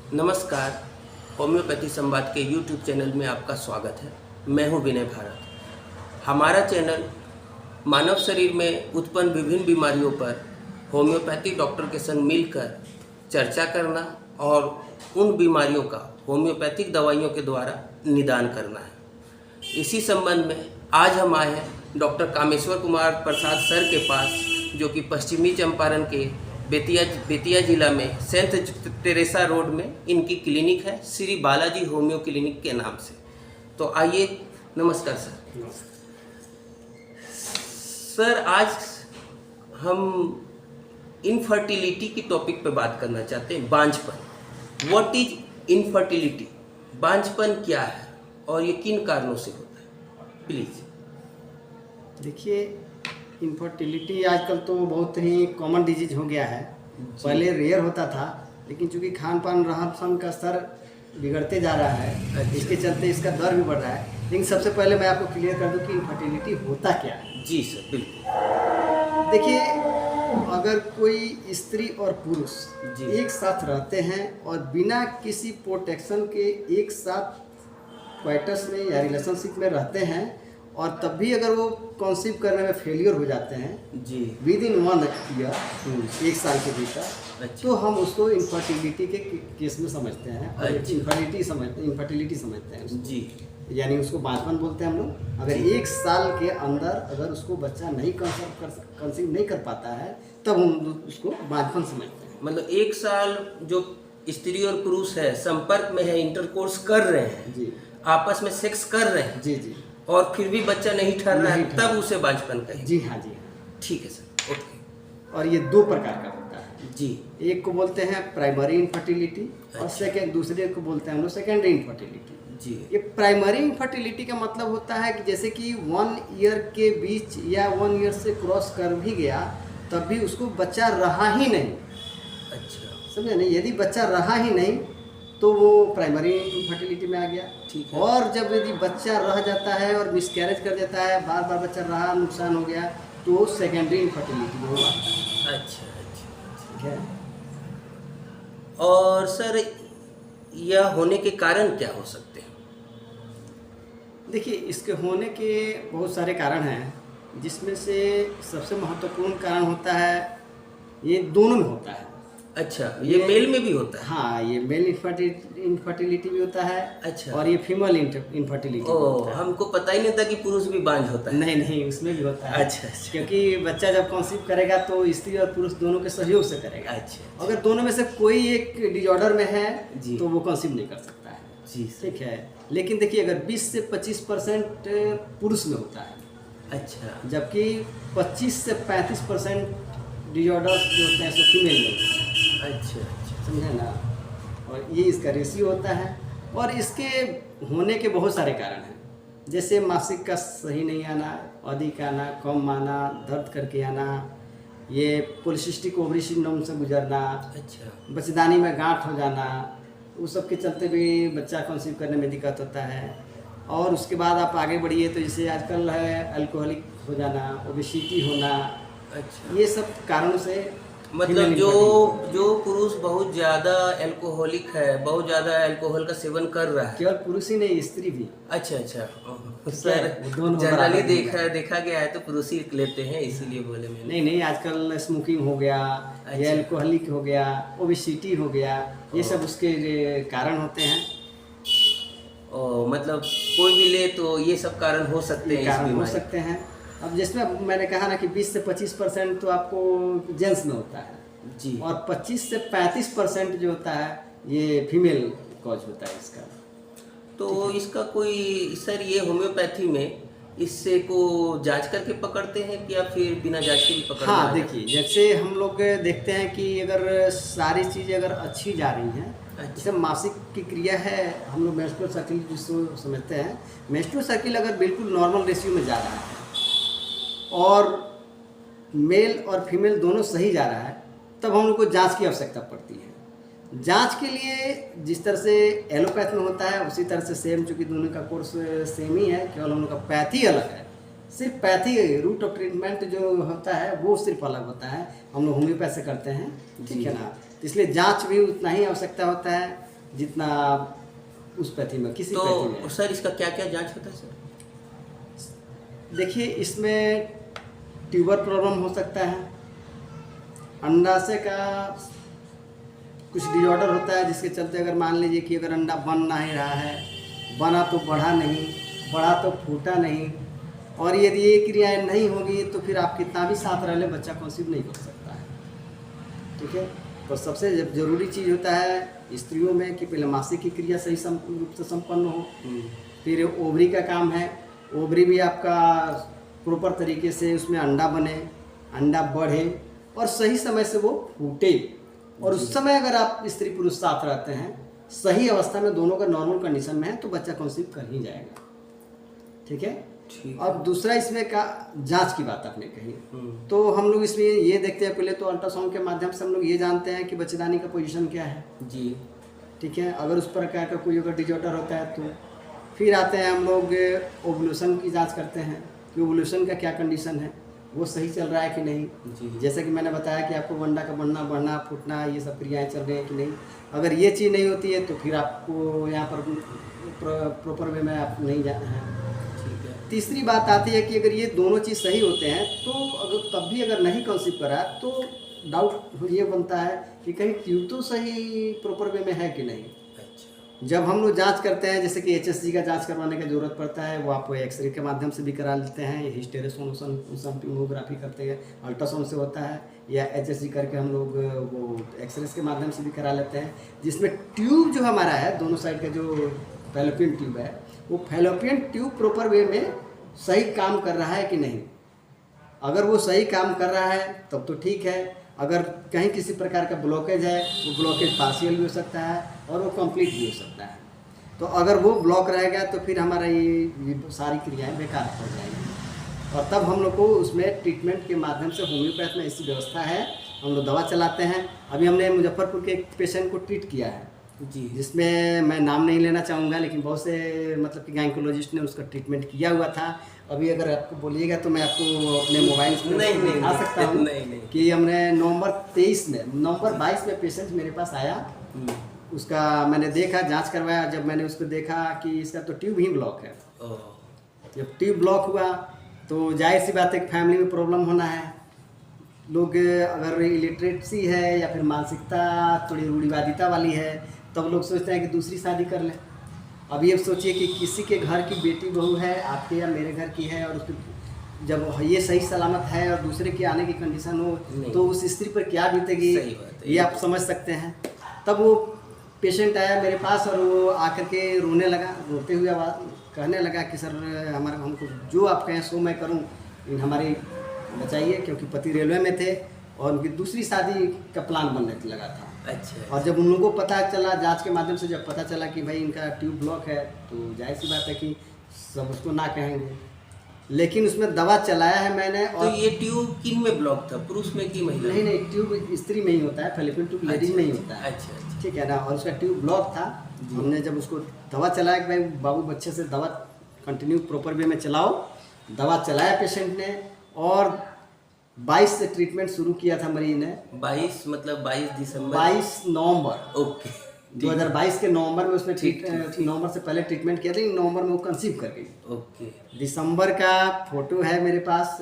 नमस्कार। होम्योपैथी संवाद के यूट्यूब चैनल में आपका स्वागत है। मैं हूं विनय भारत। हमारा चैनल मानव शरीर में उत्पन्न विभिन्न बीमारियों पर होम्योपैथी डॉक्टर के संग मिलकर चर्चा करना और उन बीमारियों का होम्योपैथिक दवाइयों के द्वारा निदान करना है। इसी संबंध में आज हम आए हैं डॉक्टर कामेश्वर कुमार प्रसाद सर के पास, जो कि पश्चिमी चंपारण के बेतिया जिला में सेंट टेरेसा रोड में इनकी क्लिनिक है, श्री बालाजी होम्यो क्लिनिक के नाम से। तो आइए, नमस्कार सर। सर, आज हम इनफर्टिलिटी की टॉपिक पे बात करना चाहते हैं, बांझपन। What is infertility? बांझपन क्या है और ये किन कारणों से होता है? प्लीज। देखिए, इनफर्टिलिटी आजकल तो बहुत ही कॉमन डिजीज हो गया है। पहले रेयर होता था, लेकिन चूंकि खान पान रहन सहन का स्तर बिगड़ते जा रहा है, इसके चलते इसका दर भी बढ़ रहा है। लेकिन सबसे पहले मैं आपको क्लियर कर दूं कि इनफर्टिलिटी होता क्या है। जी सर, बिल्कुल। देखिए, अगर कोई स्त्री और पुरुष एक साथ रहते हैं और बिना किसी प्रोटेक्शन के एक साथ क्वाइटस में या रिलेशनशिप में रहते हैं, और तब भी अगर वो कंसीव करने में फेलियर हो जाते हैं जी विद इन 1 ईयर, 1 साल के भीतर, तो हम उसको इनफर्टिलिटी के केस में समझते हैं और इनफर्टिलिटी समझते हैं जी। यानी उसको बांझपन बोलते हैं हम लोग। अगर 1 साल के अंदर अगर उसको बच्चा नहीं कंसीव नहीं कर पाता है, तब हम उसको बांझपन समझते हैं। मतलब 1 साल जो स्त्री और पुरुष है संपर्क में है, इंटरकोर्स कर रहे हैं जी, आपस में सेक्स कर रहे हैं जी जी, और फिर भी बच्चा नहीं ठहर रहा है, तब उसे बांझपन कहें। जी हाँ, जी हाँ। ठीक है सर, ओके। और ये 2 प्रकार का होता है जी। एक को बोलते हैं प्राइमरी इनफर्टिलिटी और दूसरे को बोलते हैं हम लोग सेकेंडरी इनफर्टिलिटी। जी। ये प्राइमरी इनफर्टिलिटी का मतलब होता है कि जैसे कि 1 ईयर के बीच या 1 ईयर से क्रॉस कर भी गया, तब भी उसको बच्चा रहा ही नहीं। अच्छा, समझे नहीं? यदि बच्चा रहा ही नहीं तो वो प्राइमरी इनफर्टिलिटी में आ गया। ठीक है। और जब यदि बच्चा रह जाता है और मिसकैरेज कर देता है, बार बार बच्चा रहा, नुकसान हो गया, तो सेकेंडरी इनफर्टिलिटी में वो आता है। अच्छा, अच्छा। ठीक है। और सर, यह होने के कारण क्या हो सकते हैं? देखिए, इसके होने के बहुत सारे कारण हैं, जिसमें से सबसे महत्वपूर्ण कारण होता है, ये दोनों में होता है। अच्छा, ये मेल में भी होता है? हाँ, ये मेल इनफर्टिलिटी भी होता है। अच्छा। और ये फीमेल इनफर्टिलिटी भी होता है। हमको पता ही नहीं था कि पुरुष भी बांझ होता है। नहीं नहीं, उसमें भी होता है। अच्छा, अच्छा। क्योंकि बच्चा जब कंसीव करेगा तो स्त्री और पुरुष दोनों के सहयोग से करेगा। अच्छा। अगर दोनों में से कोई एक डिजॉर्डर में है जी। तो वो कंसीव नहीं कर सकता है। जी, ठीक है। लेकिन देखिए, अगर 20 से 25% पुरुष में होता है, अच्छा, जबकि 25 से 35% डिजॉर्डर्स जो होते हैं सो फीमेल में होते हैं। अच्छा, अच्छा। समझे ना? और ये इसका रेशियो होता है। और इसके होने के बहुत सारे कारण हैं, जैसे मासिक का सही नहीं आना, अधिक आना, कम आना, दर्द करके आना, ये पॉलीसिस्टिक ओवरी सिंड्रोम से गुजरना, अच्छा, बच्चेदानी में गांठ हो जाना, उस सब के चलते भी बच्चा कंसीव करने में दिक्कत होता है। और उसके बाद आप आगे बढ़िए तो जैसे आजकल है अल्कोहलिक हो जाना, ओबेसिटी होना, अच्छा। ये सब कारणों से मतलब जो पुरुष बहुत ज़्यादा अल्कोहलिक है, बहुत ज़्यादा अल्कोहल का सेवन कर रहा है। केवल पुरुष ही नहीं, स्त्री भी। अच्छा, अच्छा। सर, दोनों जनरली बराबर देखा गया है तो पुरुष ही लेते हैं, इसीलिए बोले मैंने। नहीं नहीं, आजकल स्मोकिंग हो गया, या अल्कोहलिक हो गया, ओबेसिटी हो गया, ये सब उसके कारण होते हैं। मतलब कोई भी ले तो ये सब कारण हो सकते हैं, कारण हो सकते हैं। अब जिसमें मैंने कहा ना कि 20 से 25% तो आपको जेंट्स में होता है जी, और 25 से 35% जो होता है ये फीमेल कॉज होता है इसका। तो इसका कोई सर, ये होम्योपैथी में इससे को जांच करके पकड़ते हैं या फिर बिना जांच के भी पकड़ते हैं? हाँ, देखिए, जैसे हम लोग देखते हैं कि अगर सारी चीज़ें अगर अच्छी जा रही हैं, जैसे मासिक की क्रिया है, हम लोग मेंस्ट्रुअल साइकिल जिसको समझते हैं, मेंस्ट्रुअल साइकिल अगर बिल्कुल नॉर्मल रेशियो में जा रहा है और मेल और फीमेल दोनों सही जा रहा है, तब हम लोग को जांच की आवश्यकता पड़ती है। जांच के लिए जिस तरह से एलोपैथ में होता है उसी तरह से सेम, चूँकि दोनों का कोर्स सेम ही है, केवल हम लोग का पैथी अलग है। सिर्फ पैथी रूट ऑफ ट्रीटमेंट जो होता है वो सिर्फ अलग होता है, हम लोग होम्योपैथ से करते हैं। ठीक है ना? तो इसलिए जांच भी उतना ही आवश्यकता होता है। जितना उस पैथी में किसी पैथी में। तो सर इसका क्या क्या जांच होता है सर? देखिए इसमें ट्यूबर प्रॉब्लम हो सकता है, अंडाशय का कुछ डिसऑर्डर होता है जिसके चलते अगर मान लीजिए कि अगर अंडा बन नहीं रहा है, बना तो बढ़ा नहीं, बढ़ा तो फूटा नहीं, और यदि ये क्रियाएं नहीं होगी तो फिर आप कितना भी साथ रह ले बच्चा कंसीव नहीं कर सकता है। ठीक है, तो सबसे ज़रूरी चीज़ होता है स्त्रियों में कि पहले मासिक की क्रिया सही रूप से संपन्न हो, फिर ओवरी का काम है, ओवरी भी आपका प्रॉपर तरीके से उसमें अंडा बने, अंडा बढ़े और सही समय से वो फूटे, और उस समय अगर आप स्त्री पुरुष साथ रहते हैं सही अवस्था में, दोनों का नॉर्मल कंडीशन में है, तो बच्चा कंसीव कर ही जाएगा। ठीक है, और दूसरा इसमें का जांच की बात आपने कही, तो हम लोग इसमें ये देखते हैं, पहले तो अल्ट्रासाउंड के माध्यम से हम लोग ये जानते हैं कि बच्चेदानी का पोजीशन क्या है जी। ठीक है, अगर उस प्रकार का कोई अगर डिसऑर्डर होता है तो फिर आते हैं हम लोग ओवुलेशन की जांच करते हैं कि ओवुलेशन का क्या कंडीशन है, वो सही चल रहा है कि नहीं जी। जैसे कि मैंने बताया कि आपको अंडा का बढ़ना फूटना ये सब क्रियाएं चल रही हैं कि नहीं। अगर ये चीज़ नहीं होती है तो फिर आपको यहाँ पर प्रॉपर वे में आप नहीं जाना है। तीसरी बात आती है कि अगर ये दोनों चीज़ सही होते हैं तो अगर तब भी अगर नहीं कंसीव करा तो डाउट ये बनता है कि कहीं ट्यूब तो सही प्रॉपर वे में है कि नहीं। अच्छा। जब हम लोग जांच करते हैं, जैसे कि HSG का जांच करवाने की ज़रूरत पड़ता है, वो आप एक्सरे के माध्यम से भी करा लेते हैं, हिस्टेरोसोनोग्राफी करते हैं, अल्ट्रासाउंड से होता है, या HSG करके हम लोग वो एक्सरे के माध्यम से भी करा लेते हैं, जिसमें ट्यूब जो हमारा है दोनों साइड का जो फैलोपियन ट्यूब है, वो फैलोपियन ट्यूब प्रॉपर वे में सही काम कर रहा है कि नहीं। अगर वो सही काम कर रहा है तब तो ठीक है, अगर कहीं किसी प्रकार का ब्लॉकेज है, वो ब्लॉकेज पार्शियल भी हो सकता है और वो कंप्लीट भी हो सकता है। तो अगर वो ब्लॉक रहेगा तो फिर हमारा ये सारी क्रियाएं बेकार हो जाएंगी, और तब हम लोग को उसमें ट्रीटमेंट के माध्यम से होम्योपैथ में ऐसी व्यवस्था है, हम लोग दवा चलाते हैं। अभी हमने मुजफ्फरपुर के एक पेशेंट को ट्रीट किया है जी, जिसमें मैं नाम नहीं लेना चाहूँगा, लेकिन बहुत से मतलब कि गायकोलॉजिस्ट ने उसका ट्रीटमेंट किया हुआ था। अभी अगर आपको बोलिएगा तो मैं आपको अपने मोबाइल से दिखा सकता हूँ कि हमने नवंबर 22 में पेशेंट मेरे पास आया, उसका मैंने देखा, जांच करवाया। जब मैंने उसको देखा कि इसका तो ट्यूब ही ब्लॉक है, जब ट्यूब ब्लॉक हुआ तो जाहिर सी बात है कि फैमिली में प्रॉब्लम होना है। लोग अगर इलिटरेसी है या फिर मानसिकता थोड़ी रूढ़िवादिता वाली है, तब लोग सोचते हैं कि दूसरी शादी कर लें। अब ये सोचिए कि किसी के घर की बेटी बहू है, आपके या मेरे घर की है, और उसकी जब ये सही सलामत है और दूसरे के आने की कंडीशन हो तो उस स्त्री पर क्या बीतेगी, ये आप समझ सकते हैं। तब वो पेशेंट आया मेरे पास और वो आकर के रोने लगा, रोते हुए कहने लगा कि सर हमारा हमको जो आप कहें सो मैं करूँ, हमारी बचाइए, क्योंकि पति रेलवे में थे और उनकी दूसरी शादी का प्लान बनने लगा था। अच्छा। और जब उन लोगों को पता चला, जांच के माध्यम से जब पता चला कि भाई इनका ट्यूब ब्लॉक है, तो जाहिर सी बात है कि सब उसको ना कहेंगे, लेकिन उसमें दवा चलाया है मैंने। और तो ये ट्यूब किन में ब्लॉक था, पुरुष में कि महिला? नहीं, ट्यूब स्त्री में ही होता है, फैलोपियन ट्यूब लेडीज में ही होता है। अच्छा। ठीक है ना, और उसका ट्यूब ब्लॉक था। हमने जब उसको दवा चलाया कि भाई बाबू बच्चे से दवा कंटिन्यू प्रॉपर वे में चलाओ, दवा चलाया पेशेंट ने, और 22 से ट्रीटमेंट शुरू किया था मरीज ने। 22 मतलब 22 दिसंबर, 22 नवंबर ओके 2022 के नवंबर में उसने नवंबर से पहले ट्रीटमेंट किया था, नवंबर में वो कंसीव कर गई। ओके। दिसंबर का फोटो है मेरे पास,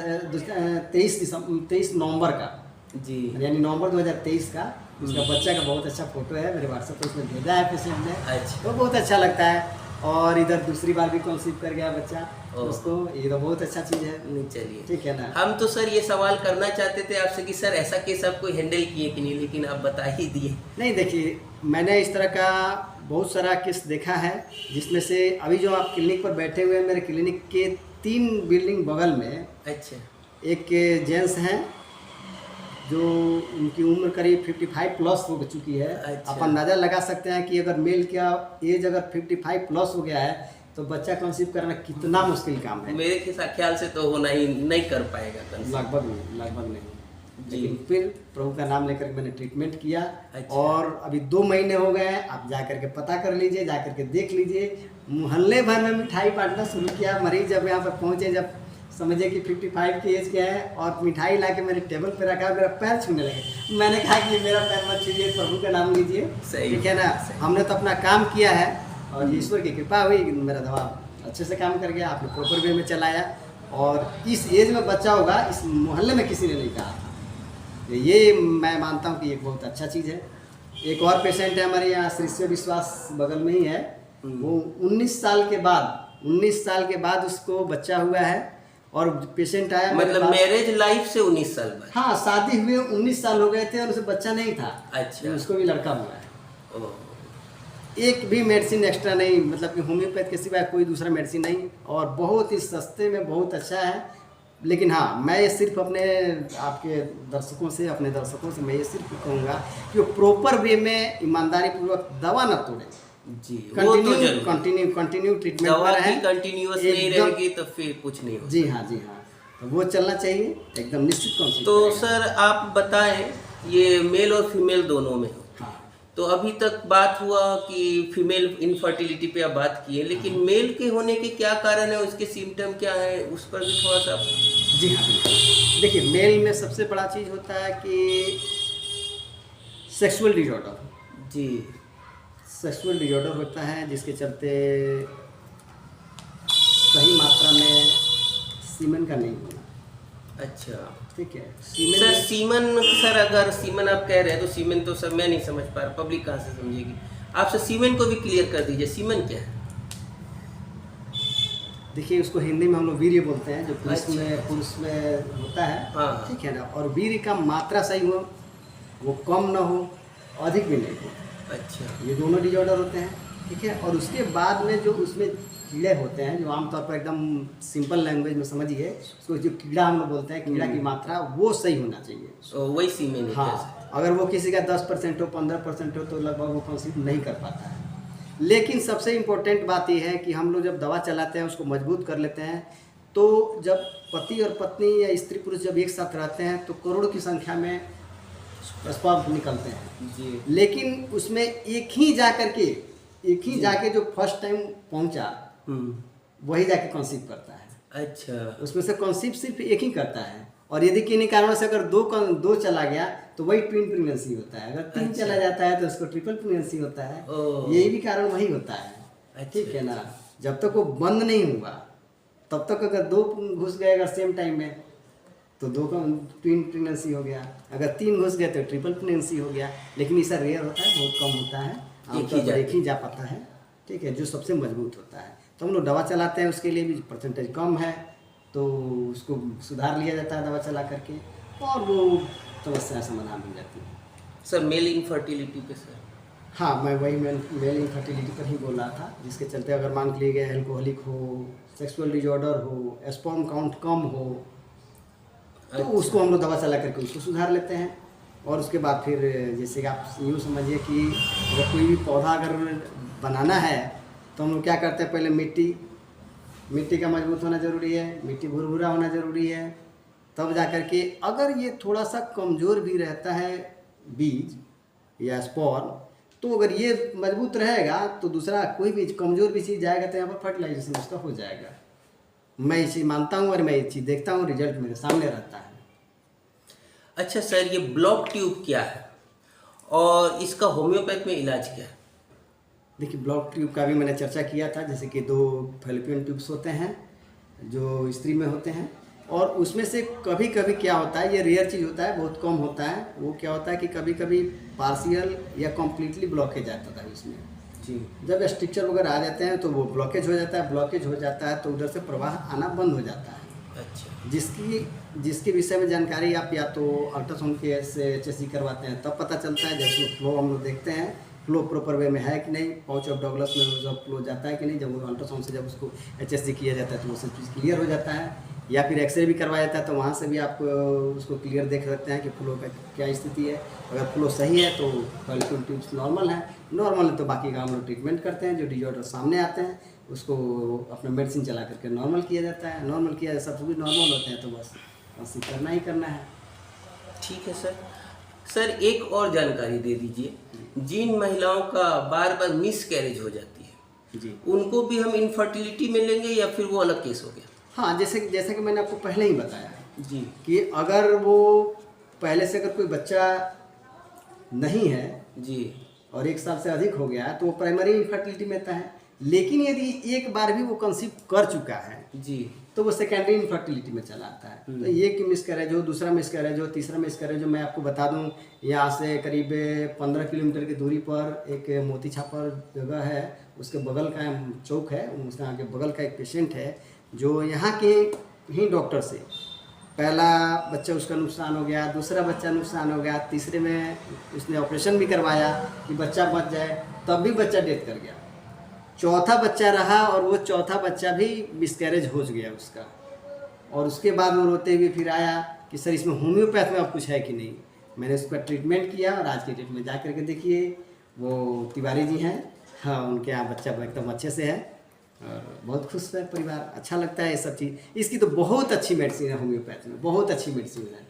23 नवंबर का जी, यानी नवंबर 2023 का उसका बच्चा का बहुत अच्छा फोटो है, मेरे व्हाट्सएप पर उसमें भेजा है पेशेंट ने। अच्छा। तो बहुत अच्छा लगता है, और इधर दूसरी बार भी कंसीव कर गया बच्चा उसको, ये तो बहुत अच्छा चीज़ है। नहीं, चलिए ठीक है ना। हम तो सर ये सवाल करना चाहते थे आपसे कि सर ऐसा केस आप कोई हैंडल किए कि नहीं, लेकिन आप बता ही दिए। नहीं, देखिए मैंने इस तरह का बहुत सारा केस देखा है, जिसमें से अभी जो आप क्लिनिक पर बैठे हुए हैं, मेरे क्लिनिक के 3 बिल्डिंग बगल में अच्छा एक जेंट्स हैं जो उनकी उम्र करीब 55 प्लस हो चुकी है। अच्छा। आप अंदाज़ा लगा सकते हैं कि अगर मेल का एज अगर 55 प्लस हो गया है तो बच्चा कंसीव करना कितना मुश्किल काम है। मेरे ख्याल से तो होना ही नहीं कर पाएगा, लगभग नहीं। लेकिन फिर प्रभु का नाम लेकर मैंने ट्रीटमेंट किया। अच्छा। और अभी 2 महीने हो गए हैं, आप जा करके पता कर लीजिए, जा करके देख लीजिए। मोहल्ले भर में मिठाई बांटना शुरू किया। मरीज जब यहाँ पर पहुँचे, जब समझिए कि 55 की एज के है और मिठाई ला के मेरे टेबल पे रखा, मेरा पैर छूने लगे। मैंने कहा कि मेरा पैर मत छूजिए, प्रभु का नाम लीजिए, ठीक है ना। हमने तो अपना काम किया है और ईश्वर की कृपा हुई, मेरा दवा अच्छे से काम कर गया, आपने प्रॉपर वे में चलाया। और इस एज में बच्चा होगा, इस मोहल्ले में किसी ने नहीं कहा था। ये मैं मानता हूँ कि एक बहुत अच्छा चीज़ है। एक और पेशेंट है हमारे यहाँ, श्री विश्वास बगल में ही है, वो 19 साल के बाद उसको बच्चा हुआ है। और पेशेंट आया मतलब मैरिज लाइफ से 19 साल बाद? हाँ, शादी हुए 19 साल हो गए थे और उसे बच्चा नहीं था। अच्छा। उसको भी लड़का हुआ है। एक भी मेडिसिन एक्स्ट्रा नहीं, मतलब कि होम्योपैथ के सिवाय कोई दूसरा मेडिसिन नहीं, और बहुत ही सस्ते में बहुत अच्छा है। लेकिन हाँ, मैं ये सिर्फ अपने आपके दर्शकों से, अपने दर्शकों से मैं ये सिर्फ कहूँगा कि वो प्रॉपर वे में ईमानदारी पूर्वक दवा न तोड़े जी। कंटिन्यू ट्रीटमेंट पर है, कंटिन्यूअस नहीं रहेगी तो फिर कुछ नहीं होगा। जी हाँ, तो वो चलना चाहिए एकदम निश्चित कौन। तो सर आप बताएं, ये मेल और फीमेल दोनों में हो, तो अभी तक बात हुआ कि फीमेल इनफर्टिलिटी पे आप बात किए, लेकिन मेल के होने के क्या कारण है, उसके सिम्टम क्या है, उस पर भी थोड़ा सा। जी हाँ, देखिए मेल में सबसे बड़ा चीज़ होता है कि सेक्सुअल डिजॉर्डर। जी, सेक्सुअल डिजॉर्डर होता है जिसके चलते सही मात्रा में सीमन का नहीं होना। अच्छा, ठीक है। सर अगर सीमन आप कह रहे हैं तो सीमन तो सर मैं नहीं समझ पा रहा, पब्लिक कहाँ से समझेगी। आप सर सीमन को भी क्लियर कर दीजिए, सीमन क्या है? देखिए, उसको हिंदी में हम लोग वीर्य बोलते हैं, जो पुरुष में होता है। हाँ। ठीक है ना। और वीर्य का मात्रा सही हो, वो कम ना हो, अधिक भी नहीं हो। अच्छा, ये दोनों डिजॉर्डर होते हैं। ठीक है। और उसके बाद में जो उसमें कीड़े होते हैं, जो आमतौर पर एकदम सिंपल लैंग्वेज में समझिए, उसको जो कीड़ा हम लोग बोलते हैं, कीड़ा की मात्रा वो सही होना चाहिए। वही सीमेन है। हाँ, अगर वो किसी का 10% हो, 15% हो, तो लगभग वो कंसीव नहीं कर पाता है। लेकिन सबसे इम्पोर्टेंट बात यह है कि हम लोग जब दवा चलाते हैं, उसको मजबूत कर लेते हैं, तो जब पति और पत्नी या स्त्री पुरुष जब एक साथ रहते हैं तो करोड़ों की संख्या में स्पर्म निकलते हैं जी। लेकिन उसमें एक ही जाके जो फर्स्ट टाइम पहुंचा, वही जाके कंसीव करता है। अच्छा, उसमें से कंसीव सिर्फ एक ही करता है। और यदि किन्हीं कारणों से अगर दो चला गया तो वही ट्विन प्रेगनेंसी होता है। अगर 3 चला जाता है तो उसको ट्रिपल प्रेगनेंसी होता है। यही भी कारण वही होता है। ठीक है ना। जब तक वो बंद नहीं हुआ तब तक अगर 2 घुस गए अगर सेम टाइम में तो 2 का ट्विन प्रेगनेंसी हो गया। अगर 3 घुस गए तो ट्रिपल प्रेगनेंसी हो गया। लेकिन इसका रेयर होता है, बहुत कम होता है, एक ही जा पाता है। ठीक है, जो सबसे मजबूत होता है। तो हम लोग दवा चलाते हैं, उसके लिए भी परसेंटेज कम है तो उसको सुधार लिया जाता है दवा चला करके, और वो समस्या समाधान हो जाती है। सर मेल इनफर्टिलिटी पे सर? हाँ, मैं वही मेल इनफर्टिलिटी पर ही बोल रहा था, जिसके चलते अगर मान के लिए गए अल्कोहलिक हो, सेक्सुअल डिजॉर्डर हो, स्पर्म काउंट कम हो, तो उसको हम लोग दवा चला करके उसको सुधार लेते हैं। और उसके बाद फिर जैसे कि आप यूँ समझिए कि अगर कोई भी पौधा अगर बनाना है तो हम लोग क्या करते हैं, पहले मिट्टी का मजबूत होना ज़रूरी है, मिट्टी भुरभुरा होना ज़रूरी है, तब जा कर के अगर ये थोड़ा सा कमज़ोर भी रहता है बीज या स्पर्म, तो अगर ये मजबूत रहेगा तो दूसरा कोई भी कमज़ोर भी चीज़ जाएगा तो यहाँ पर फर्टिलाइजेशन उसका हो जाएगा। मैं ये चीज़ मानता हूँ और मैं ये चीज़ देखता हूँ, रिजल्ट मेरे सामने रहता है। अच्छा सर, ये ब्लॉक ट्यूब क्या है और इसका होम्योपैथ में इलाज क्या है? देखिए, ब्लॉक ट्यूब का भी मैंने चर्चा किया था। जैसे कि 2 फैलोपियन ट्यूब्स होते हैं जो स्त्री में होते हैं, और उसमें से कभी कभी क्या होता है, ये रेयर चीज़ होता है, बहुत कम होता है, वो क्या होता है कि कभी कभी पार्शियल या कम्प्लीटली ब्लॉकेज आता था इसमें जी। जब स्ट्रिक्चर वगैरह आ जाते हैं तो वो ब्लॉकेज हो जाता है, तो उधर से प्रवाह आना बंद हो जाता है। अच्छा। जिसके विषय में जानकारी आप या तो अल्ट्रासाउंड के से HSG करवाते हैं तब पता चलता है, जब उसमें फ्लो हम लोग देखते हैं, फ्लो प्रॉपर वे में है कि नहीं, पाउच ऑफ डगलस में जब फ्लो जाता है कि नहीं, जब वो अल्ट्रासाउंड से जब उसको HSG किया जाता है तो वो सब चीज़ क्लियर हो जाता है। या फिर एक्सरे भी करवाया जाता है तो वहाँ से भी आप उसको क्लियर देख सकते हैं कि फ्लो का क्या स्थिति है। अगर फ्लो सही है तो फैलोपियन ट्यूब्स नॉर्मल है तो बाकी का हम लोग ट्रीटमेंट करते हैं। जो डिजॉर्डर सामने आते हैं उसको अपना मेडिसिन चला करके नॉर्मल किया जाता है। नॉर्मल किया सब कुछ नॉर्मल होते हैं तो बस करना ही करना है। ठीक है सर, एक और जानकारी दे दीजिए, जिन महिलाओं का बार मिस कैरेज हो जाती है जी, उनको भी हम इनफर्टिलिटी में लेंगे या फिर वो अलग केस हो गया? हाँ, जैसे कि मैंने आपको पहले ही बताया जी कि अगर वो पहले से अगर कोई बच्चा नहीं है जी और 1 साल से अधिक हो गया है तो वो प्राइमरी इनफर्टिलिटी में आता है। लेकिन यदि एक बार भी वो कंसीव कर चुका है जी तो वो सेकेंडरी इनफर्टिलिटी में चला आता है। तो एक मिसकैरेज हो, दूसरा मिसकैरेज हो, तीसरा मिसकैरेज हो, मैं आपको बता दूं यहाँ से करीब 15 किलोमीटर की दूरी पर एक मोती छापर जगह है, उसके बगल का चौक है, उसके आगे बगल का एक पेशेंट है जो यहाँ के ही डॉक्टर से पहला बच्चा उसका नुकसान हो गया, दूसरा बच्चा नुकसान हो गया, तीसरे में उसने ऑपरेशन भी करवाया कि बच्चा बच जाए, तब भी बच्चा डेथ कर गया। चौथा बच्चा रहा और वो चौथा बच्चा भी मिसकैरेज हो गया उसका। और उसके बाद वो रोते हुए फिर आया कि सर इसमें होम्योपैथ में अब कुछ है कि नहीं। मैंने उसका ट्रीटमेंट किया और आज की डेट में जा कर के देखिए वो तिवारी जी हैं, हाँ उनके यहाँ बच्चा एकदम अच्छे से है और बहुत खुश है परिवार। अच्छा लगता है ये सब चीज़। इसकी तो बहुत अच्छी मेडिसिन है होम्योपैथ में, बहुत अच्छी मेडिसिन है,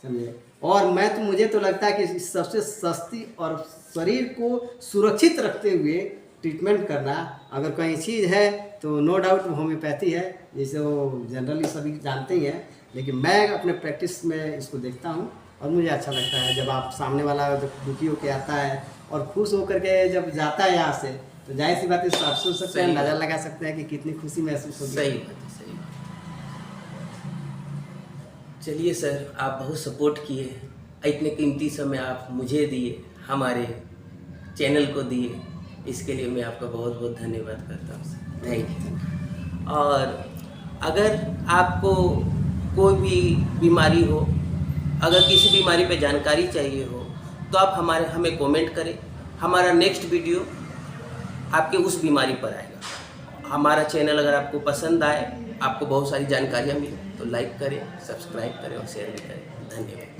समझे। और मुझे तो लगता है कि सबसे सस्ती और शरीर को सुरक्षित रखते हुए ट्रीटमेंट करना अगर कहीं चीज़ है तो नो डाउट होम्योपैथी है, जैसे वो जनरली सभी जानते ही हैं। लेकिन मैं अपने प्रैक्टिस में इसको देखता हूँ और मुझे अच्छा लगता है जब आप सामने वाला जब दुखी होकर आता है और खुश होकर के जब जाता है यहाँ से, तो जाहिर सी बात है आप सोच सकते हैं, अंदाजा लगा सकते हैं कि कितनी खुशी महसूस होगी। सही बात है, सही बात। चलिए सर, आप बहुत सपोर्ट किए, इतने कीमती समय आप मुझे दिए, हमारे चैनल को दिए, इसके लिए मैं आपका बहुत बहुत धन्यवाद करता हूँ सर, थैंक यू। और अगर आपको कोई भी बीमारी हो, अगर किसी बीमारी पे जानकारी चाहिए हो तो आप हमें कमेंट करें, हमारा नेक्स्ट वीडियो आपके उस बीमारी पर आएगा। हमारा चैनल अगर आपको पसंद आए, आपको बहुत सारी जानकारियाँ मिले तो लाइक करें, सब्सक्राइब करें और शेयर भी करें। धन्यवाद।